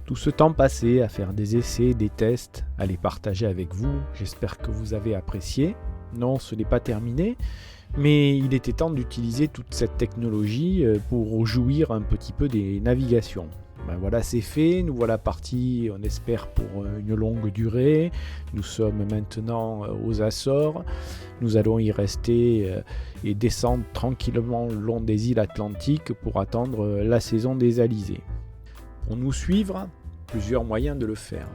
Tout ce temps passé à faire des essais, des tests, à les partager avec vous, j'espère que vous avez apprécié. Non, ce n'est pas terminé, mais il était temps d'utiliser toute cette technologie pour jouir un petit peu des navigations. Ben voilà, c'est fait, nous voilà partis, on espère, pour une longue durée. Nous sommes maintenant aux Açores, nous allons y rester et descendre tranquillement le long des îles Atlantiques pour attendre la saison des alizés. Pour nous suivre, plusieurs moyens de le faire.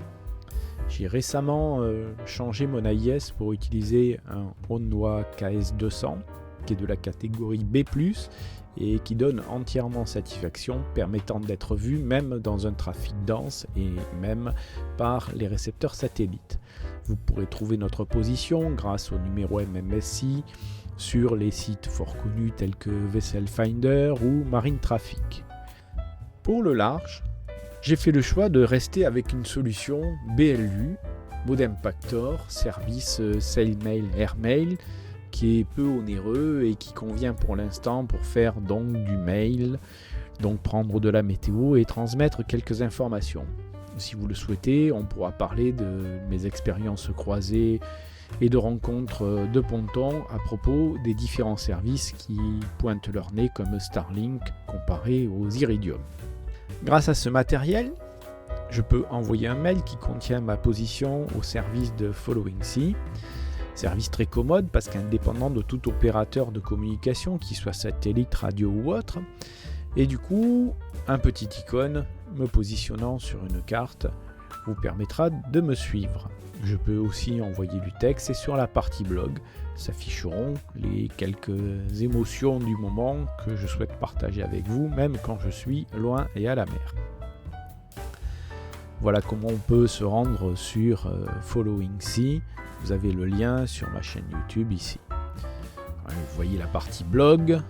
J'ai récemment changé mon AIS pour utiliser un Onnois KS200 qui est de la catégorie B+, et qui donne entièrement satisfaction, permettant d'être vu même dans un trafic dense et même par les récepteurs satellites. Vous pourrez trouver notre position grâce au numéro MMSI sur les sites fort connus tels que Vessel Finder ou Marine Traffic. Pour le large, j'ai fait le choix de rester avec une solution BLU, Modem Pactor, service SailMail Airmail, qui est peu onéreux et qui convient pour l'instant pour faire donc du mail, donc prendre de la météo et transmettre quelques informations. Si vous le souhaitez, on pourra parler de mes expériences croisées et de rencontres de pontons à propos des différents services qui pointent leur nez comme Starlink comparé aux Iridium. Grâce à ce matériel, je peux envoyer un mail qui contient ma position au service de Following Sea. Service très commode parce qu'indépendant de tout opérateur de communication, qu'il soit satellite, radio ou autre. Et du coup, un petit icône me positionnant sur une carte vous permettra de me suivre. Je peux aussi envoyer du texte et sur la partie blog s'afficheront les quelques émotions du moment que je souhaite partager avec vous, même quand je suis loin et à la mer. Voilà comment on peut se rendre sur Following Sea. Vous avez le lien sur ma chaîne YouTube ici. Vous voyez la partie blog,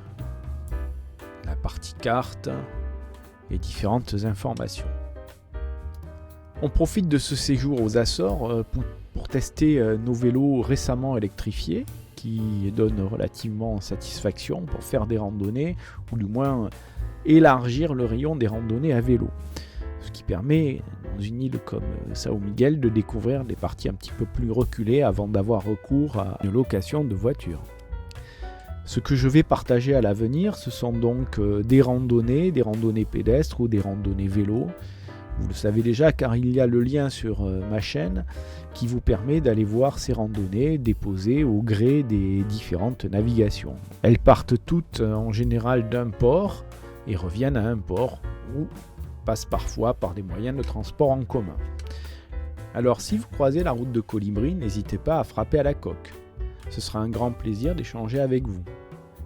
la partie carte et différentes informations. On profite de ce séjour aux Açores pour tester nos vélos récemment électrifiés qui donnent relativement satisfaction pour faire des randonnées ou du moins élargir le rayon des randonnées à vélo. Ce qui permet, dans une île comme São Miguel, de découvrir des parties un petit peu plus reculées avant d'avoir recours à une location de voiture. Ce que je vais partager à l'avenir, ce sont donc des randonnées pédestres ou des randonnées vélo. Vous le savez déjà car il y a le lien sur ma chaîne qui vous permet d'aller voir ces randonnées déposées au gré des différentes navigations. Elles partent toutes en général d'un port et reviennent à un port ou passent parfois par des moyens de transport en commun. Alors si vous croisez la route de Colibri, n'hésitez pas à frapper à la coque. Ce sera un grand plaisir d'échanger avec vous.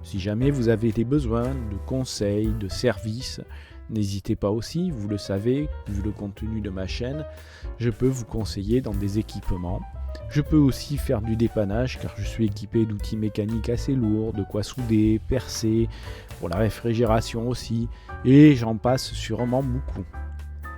Si jamais vous avez des besoins de conseils, de services, n'hésitez pas aussi, vous le savez, vu le contenu de ma chaîne, je peux vous conseiller dans des équipements. Je peux aussi faire du dépannage car je suis équipé d'outils mécaniques assez lourds, de quoi souder, percer, pour la réfrigération aussi, et j'en passe sûrement beaucoup.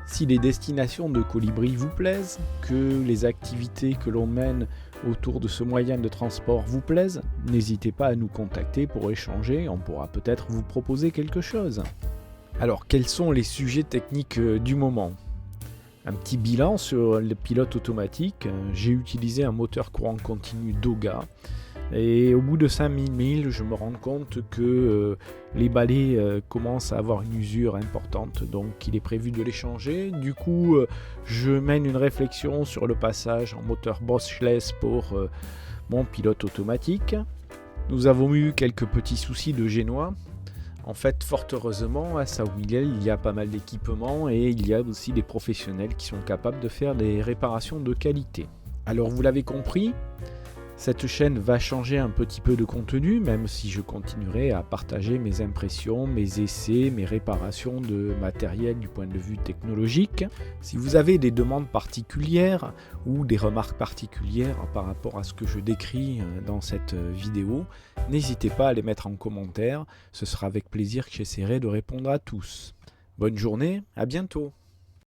Si les destinations de Colibri vous plaisent, que les activités que l'on mène autour de ce moyen de transport vous plaisent, n'hésitez pas à nous contacter pour échanger, on pourra peut-être vous proposer quelque chose. Alors, quels sont les sujets techniques du moment ? Un petit bilan sur le pilote automatique. J'ai utilisé un moteur courant continu Doga et au bout de 5000 milles, je me rends compte que les balais commencent à avoir une usure importante, donc il est prévu de les changer. Du coup, je mène une réflexion sur le passage en moteur brushless pour mon pilote automatique. Nous avons eu quelques petits soucis de génois. En fait, fort heureusement, à São Miguel, il y a pas mal d'équipements et il y a aussi des professionnels qui sont capables de faire des réparations de qualité. Alors, vous l'avez compris, cette chaîne va changer un petit peu de contenu, même si je continuerai à partager mes impressions, mes essais, mes réparations de matériel du point de vue technologique. Si vous avez des demandes particulières ou des remarques particulières par rapport à ce que je décris dans cette vidéo, n'hésitez pas à les mettre en commentaire, ce sera avec plaisir que j'essaierai de répondre à tous. Bonne journée, à bientôt!